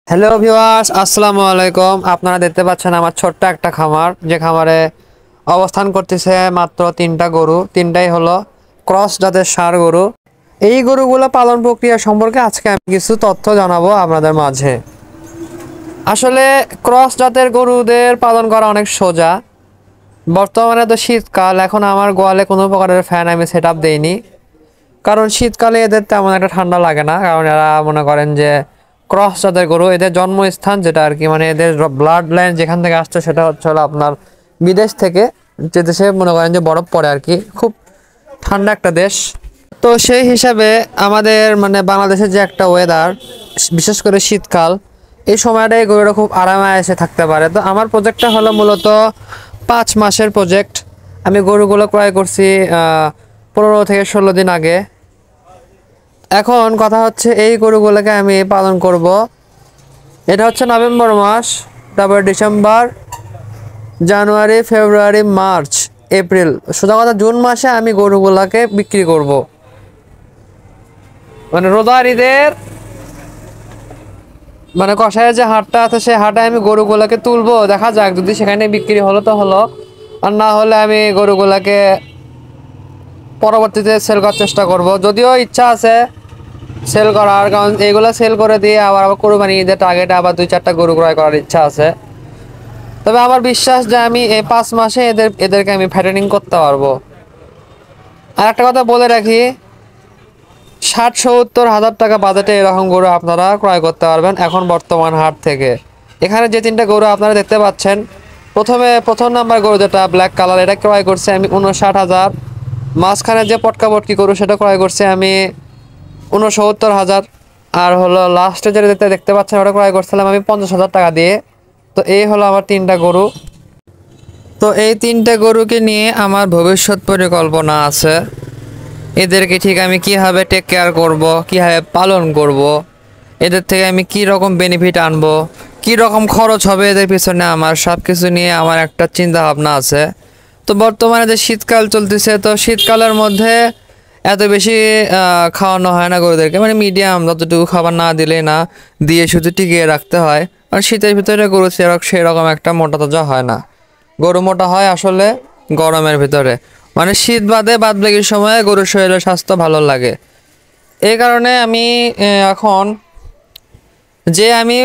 Hello viewers, আসসালামু আলাইকুম। আপনারা দেখতে পাচ্ছেন আমার ছোট্ট একটা খামার, যে খামারে অবস্থান করতেছে মাত্র তিনটা গরু। তিনটাই হলো ক্রস জাতের ষাঁড় গরু। এই গরুগুলো পালন প্রক্রিয়া সম্পর্কে আজকে আমি কিছু তথ্য জানাবো আপনাদের মাঝে। আসলে ক্রস জাতের গরুদের পালন করা অনেক সোজা। বর্তমানে তো শীতকাল, এখন আমার গোয়ালে কোনো প্রকারের ফ্যান আমি সেট আপ দেইনি, কারণ শীতকালে এদের তেমন একটা ঠান্ডা লাগে না। কারণ এরা মনে করেন যে ক্রস জাতের গরু, এদের জন্মস্থান যেটা আর কি, মানে এদের ব্লাড লাইন যেখান থেকে আসছে সেটা হচ্ছে হলো আপনার বিদেশ থেকে, যে দেশে মনে করেন যে বরফ পড়ে আর কি, খুব ঠান্ডা একটা দেশ। তো সেই হিসাবে আমাদের মানে বাংলাদেশের যে একটা ওয়েদার, বিশেষ করে শীতকাল, এই সময়টাই গরুরা খুব আরামে এসে থাকতে পারে। তো আমার প্রজেক্টটা হলো মূলত 5 মাসের প্রজেক্ট। আমি গরুগুলো ক্রয় করছি 15 থেকে 16 দিন আগে। এখন কথা হচ্ছে এই গরুগুলোকে আমি পালন করব। এটা হচ্ছে নভেম্বর মাস, তারপর ডিসেম্বর, জানুয়ারি, ফেব্রুয়ারি, মার্চ, এপ্রিল, সোজা কথা জুন মাসে আমি গরুগুলোকে বিক্রি করব। মানে রোজার ঈদের মানে কষায়ের যে হাটটা আছে সেই হাটে আমি গরুগুলোকে তুলবো। দেখা যাক, যদি সেখানে বিক্রি হলো তো হলো, আর না হলে আমি গরুগুলোকে পরবর্তীতে সেল করার চেষ্টা করব। যদিও ইচ্ছা আছে সেল করার, কারণ এইগুলো সেল করে দিয়ে আবার আবার কোরবানি ঈদের টার্গেটে আবার 2-4টা গরু ক্রয় করার ইচ্ছা আছে। তবে আমার বিশ্বাস যে আমি এই 5 মাসে এদেরকে আমি ফ্যাটেনিং করতে পারবো। আর একটা কথা বলে রাখি, 60-70 হাজার টাকা বাজেটে এরকম গরু আপনারা ক্রয় করতে পারবেন এখন বর্তমান হাট থেকে। এখানে যে তিনটা গরু আপনারা দেখতে পাচ্ছেন, প্রথম নাম্বার গরু যেটা ব্ল্যাক কালার, এটা ক্রয় করছে আমি 59,000। মাঝখানে যে পটকা পটকি গরু সেটা ক্রয় করছে আমি 69,000। আর হলো লাস্টে যেটা দেখতে পাচ্ছেন ওটা ক্রয় করছিলাম আমি 50,000 টাকা দিয়ে। তো এই হলো আমার তিনটা গরু। তো এই তিনটা গরুকে নিয়ে আমার ভবিষ্যৎ পরিকল্পনা আছে। এদেরকে ঠিক আমি কীভাবে টেক কেয়ার করব, কীভাবে পালন করব, এদের থেকে আমি কি রকম বেনিফিট আনবো, কি রকম খরচ হবে এদের পিছনে, আমার সব কিছু নিয়ে আমার একটা চিন্তা ভাবনা আছে। তো বর্তমানে যে শীতকাল চলতেছে, তো শীতকালের মধ্যে এত বেশি খাওয়ানো হয় না গরুদেরকে, মানে মিডিয়াম, যতটুকু খাবার না দিলে না, দিয়ে শুধু টিকিয়ে রাখতে হয়। আর শীতের ভিতরে গরু সেরকম একটা মোটা তাজা হয় না। গরু মোটা হয় আসলে গরমের ভিতরে, মানে শীত বাদ বাকি সময়ে গরুর শরীরের স্বাস্থ্য ভালো লাগে। এই কারণে আমি এখন যে আমি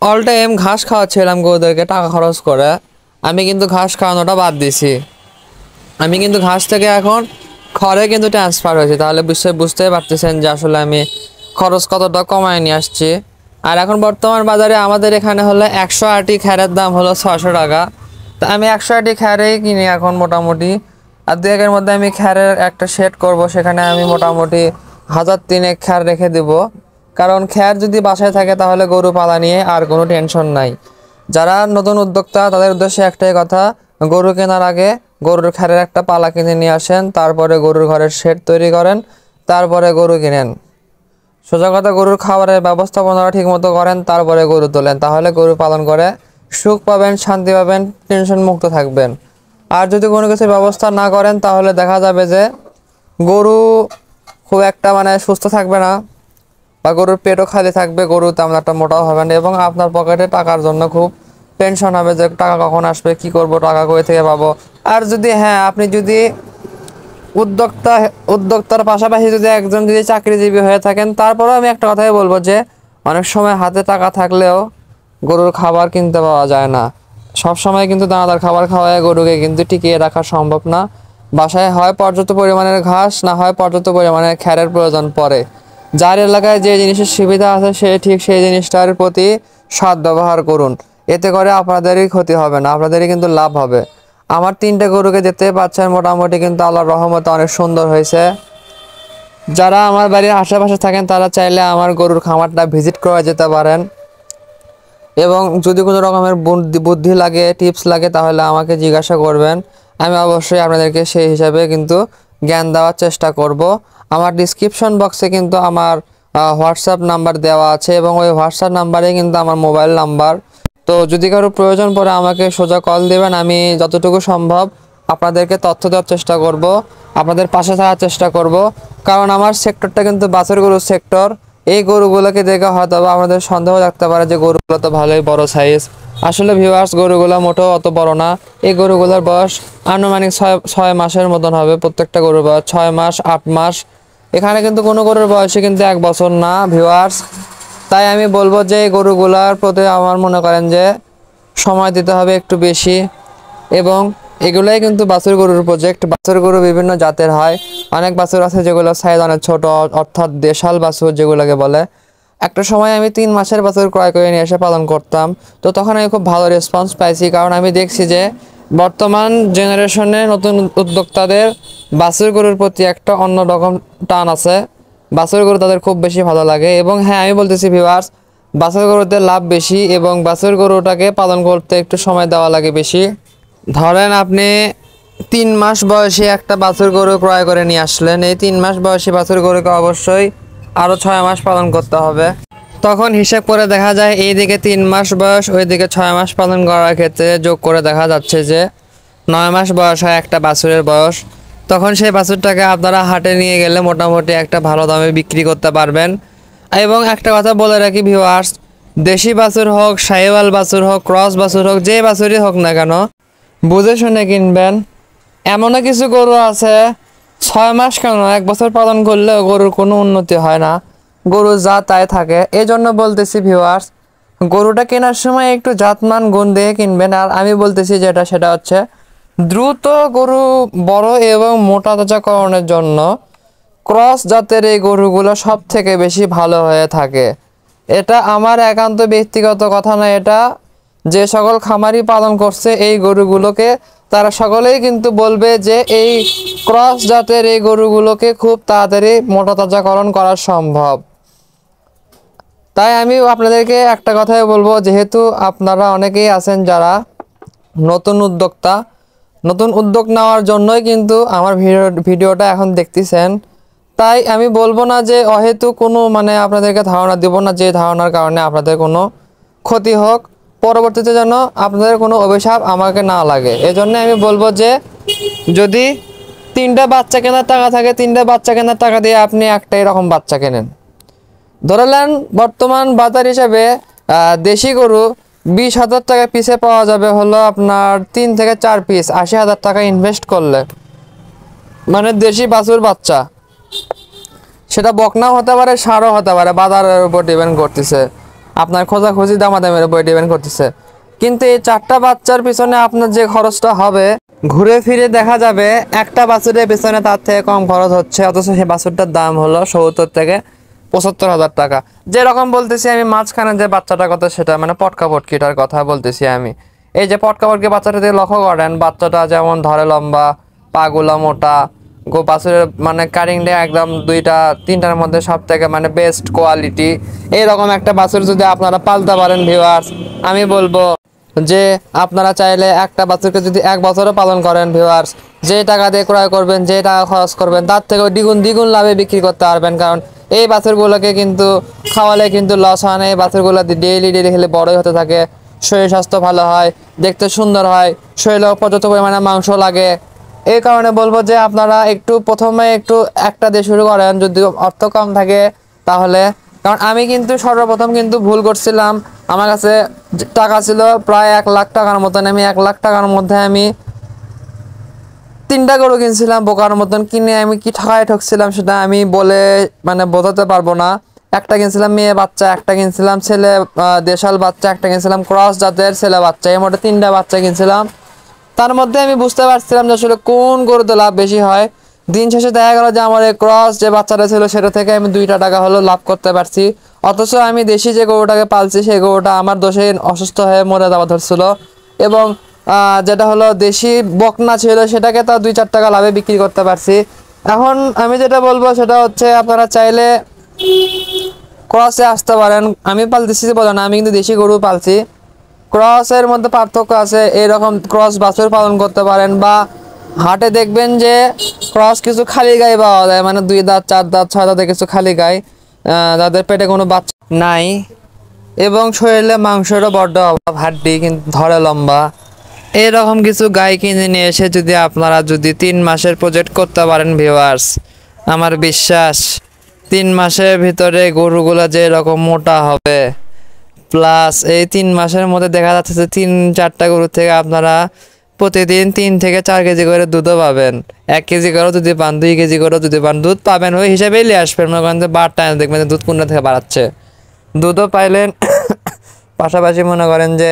অল টাইম ঘাস খাওয়াচ্ছিলাম গরুদেরকে টাকা খরচ করে, আমি কিন্তু ঘাস খাওয়ানোটা বাদ দিছি। আমি কিন্তু ঘাস থেকে এখন খড়ে কিন্তু ট্রান্সফার হয়েছে। তাহলে বুঝতেই পারতেছেন যে আসলে আমি খরচ কতটা কমায় নিয়ে আসছি। আর এখন বর্তমান বাজারে আমাদের এখানে হলো 100 আটি খ্যারের দাম হলো 600 টাকা। তো আমি 100 আটি খ্যারেই কিনি এখন মোটামুটি। আর 2-1-এর মধ্যে আমি খ্যারের একটা সেট করব, সেখানে আমি মোটামুটি 1,000-3 খ্যার রেখে দেব। কারণ খ্যার যদি বাসায় থাকে তাহলে গরু পালা নিয়ে আর কোনো টেনশন নাই। যারা নতুন উদ্যোক্তা তাদের উদ্দেশ্যে একটাই কথা, গরু কেনার আগে গরুর খ্যারের একটা পালা কিনে নিয়ে আসেন, তারপরে গরুর ঘরের শেড তৈরি করেন, তারপরে গরু কিনেন। সোজা কথা, গরুর খাবারের ব্যবস্থাপনাটা ঠিক মতো করেন, তারপরে গরু তোলেন, তাহলে গরু পালন করে সুখ পাবেন, শান্তি পাবেন, টেনশন মুক্ত থাকবেন। আর যদি কোনো কিছুর ব্যবস্থা না করেন তাহলে দেখা যাবে যে গরু খুব একটা মানে সুস্থ থাকবে না, বা গরুর পেটও খালি থাকবে, গরু তেমন একটা মোটাও হবে না, এবং আপনার পকেটে টাকার জন্য খুব টেনশন হবে যে টাকা কখন আসবে, কি করব, টাকা কই থেকে পাবো। আর যদি আপনি যদি উদ্যোক্তার পাশাপাশি যদি একজন যদি চাকরিজীবী হয়ে থাকেন, তারপরেও আমি একটা কথাই বলবো যে অনেক সময় হাতে টাকা থাকলেও গরুর খাবার কিনতে পাওয়া যায় না। সব সময় কিন্তু দানাদার খাবার খাওয়ায় গরুকে কিন্তু টিকিয়ে রাখা সম্ভব না। বাসায় হয় পর্যাপ্ত পরিমাণের ঘাস, না হয় পর্যাপ্ত পরিমাণের খ্যারের প্রয়োজন পড়ে। যার এলাকায় যে জিনিসের সুবিধা আছে সে ঠিক সেই জিনিসটার প্রতি সৎ ব্যবহার করুন। এতে করে আপনাদেরই ক্ষতি হবে না, আপনাদেরই কিন্তু লাভ হবে। আমার তিনটে গরুকে দেখতে পাচ্ছেন, মোটামুটি কিন্তু আল্লাহর রহমতে অনেক সুন্দর হয়েছে। যারা আমার বাড়ির আশেপাশে থাকেন তারা চাইলে আমার গরুর খামারটা ভিজিট করে যেতে পারেন, এবং যদি কোনো রকমের বুদ্ধি লাগে, টিপস লাগে, তাহলে আমাকে জিজ্ঞাসা করবেন। আমি অবশ্যই আপনাদেরকে সেই হিসাবে কিন্তু জ্ঞান দেওয়ার চেষ্টা করব। আমার ডিসক্রিপশন বক্সে কিন্তু আমার হোয়াটসঅ্যাপ নাম্বার দেওয়া আছে, এবং ওই হোয়াটসঅ্যাপ নাম্বারে কিন্তু আমার মোবাইল নাম্বার। তো যদি কারো প্রয়োজন পড়ে আমাকে সোজা কল দেবেন, আমি যতটুকু সম্ভব আপনাদেরকে তথ্য দেওয়ার চেষ্টা করব, আপনাদের পাশে থাকার চেষ্টা করব। কারণ আমার সেক্টরটা কিন্তু বাছুর গরুর সেক্টর। এই গরুগুলোকে দেখে হয়তো আমাদের সন্দেহ থাকতে পারে যে গরুগুলো তো ভালোই বড় সাইজ। আসলে ভিউয়ার্স গরুগুলো মোটেও অত বড় না। এই গরুগুলোর বয়স আনুমানিক 6 মাসের মতন হবে। প্রত্যেকটা গরুর বয়স 6 মাস 8 মাস। এখানে কিন্তু কোনো গরুর বয়সে কিন্তু 1 বছর না ভিউয়ার্স। তাই আমি বলবো যে এই গরুগুলার প্রতি আমার মনে করেন যে সময় দিতে হবে একটু বেশি। এবং এগুলাই কিন্তু বাছুর গরুর প্রজেক্ট। বাছুর গরু বিভিন্ন জাতের হয়। অনেক বাছুর আছে যেগুলো সাইজ অনেক ছোট, অর্থাৎ দেশাল বাছুর যেগুলোকে বলে। একটা সময় আমি 3 মাসের বাছুর ক্রয় করে নিয়ে এসে পালন করতাম। তো তখন আমি খুব ভালো রেসপন্স পাইছি, কারণ আমি দেখছি যে বর্তমান জেনারেশনে নতুন উদ্যোক্তাদের বাছুর গরুর প্রতি একটা অন্যরকম টান আছে। বাছুর গরু তাদের খুব বেশি ভালো লাগে। এবং হ্যাঁ, আমি বলতেছি ভিউয়ার্স, বাছুর গরুতে লাভ বেশি এবং বাছুর গরুটাকে পালন করতে একটু সময় দেওয়া লাগে বেশি। ধরেন আপনি 3 মাস বয়সী একটা বাছুর গরু ক্রয় করে নিয়ে আসলেন। এই 3 মাস বয়সী বাছুর গরুকে অবশ্যই আরও 6 মাস পালন করতে হবে। তখন হিসাব করে দেখা যায় এইদিকে 3 মাস বয়স, ওইদিকে 6 মাস পালন করার ক্ষেত্রে যোগ করে দেখা যাচ্ছে যে 9 মাস বয়স হয় একটা বাছুরের বয়স। তখন সেই বাছুরটাকে আপনারা হাটে নিয়ে গেলে মোটামুটি একটা ভালো দামে বিক্রি করতে পারবেন। এবং একটা কথা বলে রাখি ভিউয়ার্স, দেশি বাছুর হোক, শাহিওয়াল বাছুর হোক, ক্রস বাছুর হোক, যে বাছুরই হোক না কেন, বুঝে শুনে কিনবেন। এমনও কিছু গরু আছে 6 মাস কেন 1 বছর পালন করলেও গরুর কোনো উন্নতি হয় না, গরু যা তাই থাকে। এই জন্য বলতেছি ভিউয়ার্স, গরুটা কেনার সময় একটু জাতমান গুণ দিয়ে কিনবেন। আর আমি বলতেছি সেটা হচ্ছে দ্রুত গরু বড় এবং মোটা তাজাকরণের জন্য ক্রস জাতের এই গরুগুলো সব থেকে বেশি ভালো হয়ে থাকে। এটা আমার একান্ত ব্যক্তিগত কথা না, এটা যে সকল খামারি পালন করছে এই গরুগুলোকে, তারা সকলেই কিন্তু বলবে যে এই ক্রস জাতের এই গরুগুলোকে খুব তাড়াতাড়ি মোটা তাজাকরণ করা সম্ভব। তাই আমি আপনাদেরকে একটা কথাই বলবো, যেহেতু আপনারা অনেকেই আছেন যারা নতুন উদ্যোক্তা, নতুন উদ্যোগ নেওয়ার জন্যই কিন্তু আমার ভিডিওটা এখন দেখতেছেন। তাই আমি বলবো না যে অহেতু কোনো আপনাদেরকে ধারণা দেব না, যে ধারণার কারণে আপনাদের কোনো ক্ষতি হোক, পরবর্তীতে যেন আপনাদের কোনো অভিশাপ আমাকে না লাগে। এজন্য আমি বলবো যে যদি 3টা বাচ্চা কেনার টাকা থাকে, 3টা বাচ্চা কেনার টাকা দিয়ে আপনি একটা এরকম বাচ্চা কেনেন। ধরে নেন বর্তমান বাজার হিসাবে দেশি গরু 20,000 টাকা পিসে পাওয়া যাবে হলো আপনার 3 থেকে 4 পিস, 80,000 টাকা ইনভেস্ট করলে। দেশি বাছুর বাচ্চা, সেটা বকনাও হতে পারে, ষাঁড়ও হতে পারে, বাজারের উপর ডিপেন্ড করতেছে, আপনার খোঁজাখুঁজি দামাদামের উপর ডিপেন্ড করতেছে। কিন্তু এই 4টা বাচ্চার পিছনে আপনার যে খরচটা হবে, ঘুরে ফিরে দেখা যাবে একটা বাছুরের পিছনে তার থেকে কম খরচ হচ্ছে, অথচ সেই বাছুরটার দাম হলো 70 থেকে 75,000 টাকা। যেরকম বলতেছি আমি মাঝখানে যে বাচ্চাটার কথা, সেটা পটকা পটকিটার কথা বলতেছি আমি। এই যে পটকা পটকি বাচ্চাটা দিয়ে লক্ষ্য করেন, বাচ্চাটা যেমন ধরে লম্বা, পাগুলা মোটা, বাছুরের কারিংটা একদম 2টা 3টার মধ্যে সব থেকে বেস্ট কোয়ালিটি। এইরকম একটা বাছুর যদি আপনারা পালতে পারেন ভিউয়ার্স, আমি বলবো যে আপনারা চাইলে একটা বাছুরকে যদি 1 বছরও পালন করেন ভিউয়ার্স, যে টাকা দিয়ে ক্রয় করবেন, যে টাকা খরচ করবেন, তার থেকে দ্বিগুণ লাভে বিক্রি করতে পারবেন। কারণ এই বাছুরগুলোকে কিন্তু খাওয়ালে কিন্তু লস হয় না। এই বাছুরগুলো ডেইলি খেলে বড়ই হতে থাকে, শরীর স্বাস্থ্য ভালো হয়, দেখতে সুন্দর হয়, শরীরে পর্যাপ্ত পরিমাণে মাংস লাগে। এই কারণে বলবো যে আপনারা প্রথমে একটা দিয়ে শুরু করেন, যদি অর্থ কম থাকে তাহলে। কারণ আমি কিন্তু সর্বপ্রথম ভুল করছিলাম। আমার কাছে টাকা ছিল প্রায় 1 লাখ টাকার মতন। আমি 1 লাখ টাকার মধ্যে আমি 3টা গরু কিনছিলাম বোকার মতন। কিনে আমি কি ঠকছিলাম সেটা আমি বলে বোঝাতে পারবো না। একটা কিনছিলাম মেয়ে বাচ্চা, একটা কিনছিলাম ছেলে দেশাল বাচ্চা, একটা কিনছিলাম ক্রস জাতের ছেলে বাচ্চা। এই মোটে 3টা বাচ্চা কিনছিলাম। তার মধ্যে আমি বুঝতে পারছিলাম যে আসলে কোন গরুতে লাভ বেশি হয়। দিন শেষে দেখা গেল যে আমার এই ক্রস যে বাচ্চাটা ছিল সেটা থেকে আমি 2টা টাকা হলো লাভ করতে পারছি। অথচ আমি দেশি যে গরুটাকে পালছি সেই গরুটা আমার দোষে অসুস্থ হয়ে মরে যাওয়া ধরছিল। এবং যেটা হলো দেশি বকনা ছিল সেটাকে তো 2-4 টাকা লাভে বিক্রি করতে পারছি। এখন আমি যেটা বলবো সেটা হচ্ছে আপনারা চাইলে ক্রসে আসতে পারেন। আমি পালতেছি বলে না, আমি কিন্তু দেশি গরু পালছি। ক্রসের মধ্যে পার্থক্য আছে, এরকম ক্রস বাছুর পালন করতে পারেন। বা হাটে দেখবেন যে ক্রস কিছু খালি গায়ে পাওয়া যায়, 2 দাঁত 4 দাঁত 6 দাঁতে কিছু খালি গায়ে, যাদের পেটে কোনো বাচ্চা নাই এবং শরীরে মাংসেরও বড্ড অভাব, হাড্ডি কিন্তু ধরে লম্বা। এরকম কিছু গাই কিনে নিয়ে এসে যদি আপনারা 3 মাসের প্রজেক্ট করতে পারেন ভিউয়ার্স, আমার বিশ্বাস 3 মাসের ভিতরে গরুগুলা যে এরকম মোটা হবে, প্লাস এই 3 মাসের মধ্যে দেখা যাচ্ছে যে 3-4টা গরু থেকে আপনারা প্রতিদিন 3 থেকে 4 কেজি করে দুধও পাবেন। 1 কেজি করেও যদি পান, 2 কেজি করেও যদি পান, দুধ পাবেন ওই হিসাবেই নিয়ে আসবেন। মনে করেন যে বার টাইম দেখবেন যে দুধ কোনটা থেকে বাড়াচ্ছে, দুধও পাইলেন। পাশাপাশি মনে করেন যে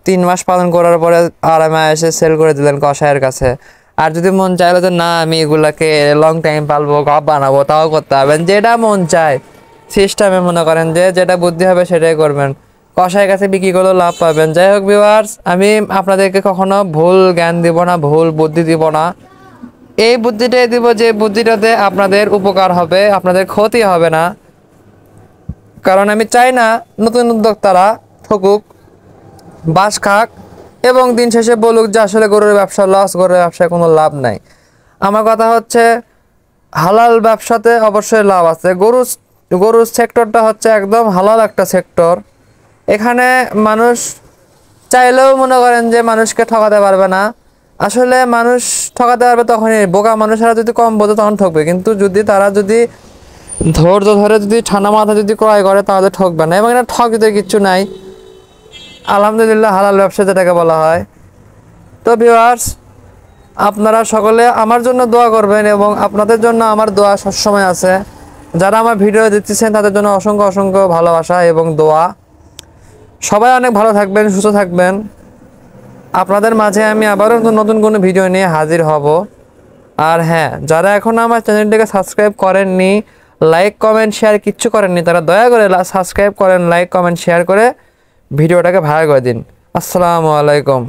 3 মাস পালন করার পরে আরামে এসে সেল করে দিলেন কসাইয়ের কাছে। আর যদি মন চাইলো যে না আমি এগুলাকে লং টাইম পালবো, গপ বানাবো, তাও করতে পারবেন। যেটা মন চায় সিস্টেমে মনে করেন যে যেটা বুদ্ধি হবে সেটাই করবেন। কসাইয়ের কাছে বিক্রি করলেও লাভ পাবেন। যাই হোক ভিউয়ার্স, আমি আপনাদেরকে কখনো ভুল জ্ঞান দিব না, ভুল বুদ্ধি দিব না। এই বুদ্ধিটাই দিব যে বুদ্ধিটাতে আপনাদের উপকার হবে, আপনাদের ক্ষতি হবে না। কারণ আমি চাই না নতুন উদ্যোক্তারা ঠকুক, বাস খাক এবং দিন শেষে বলুক যে আসলে গরুর ব্যবসা লস, গরুর ব্যবসায় কোনো লাভ নাই। আমার কথা হচ্ছে হালাল ব্যবসাতে অবশ্যই লাভ আছে। গরুর সেক্টরটা হচ্ছে একদম হালাল একটা সেক্টর। এখানে মানুষ চাইলেও মনে করেন যে মানুষকে ঠকাতে পারবে না। আসলে মানুষ ঠকাতে পারবে তখনই, বোকা মানুষেরা যদি কম বোঝে তখন ঠকবে, কিন্তু যদি তারা যদি ধৈর্য ধরে যদি ঠান্ডা মাথা যদি ক্রয় করে তাহলে ঠকবে না। এবং এটা ঠকতে কিচ্ছু নাই, আলহামদুলিল্লাহ হালাল ব্যবসা যেটাকে বলা হয়। তো ভিউয়ার্স, আপনারা সকলে আমার জন্য দোয়া করবেন এবং আপনাদের জন্য আমার দোয়া সবসময় আছে। যারা আমার ভিডিও দেখতেছেন তাদের জন্য অসংখ্য অসংখ্য ভালোবাসা এবং দোয়া। সবাই অনেক ভালো থাকবেন, সুস্থ থাকবেন। আপনাদের মাঝে আমি আবারও নতুন কোনো ভিডিও নিয়ে হাজির হব। আর হ্যাঁ, যারা এখন আমার চ্যানেলটিকে সাবস্ক্রাইব করেননি, লাইক কমেন্ট শেয়ার কিচ্ছু করেননি, তারা দয়া করে সাবস্ক্রাইব করেন, লাইক কমেন্ট শেয়ার করে ভিডিওটাকে ভাইরাল করে দিন। আসসালামু আলাইকুম।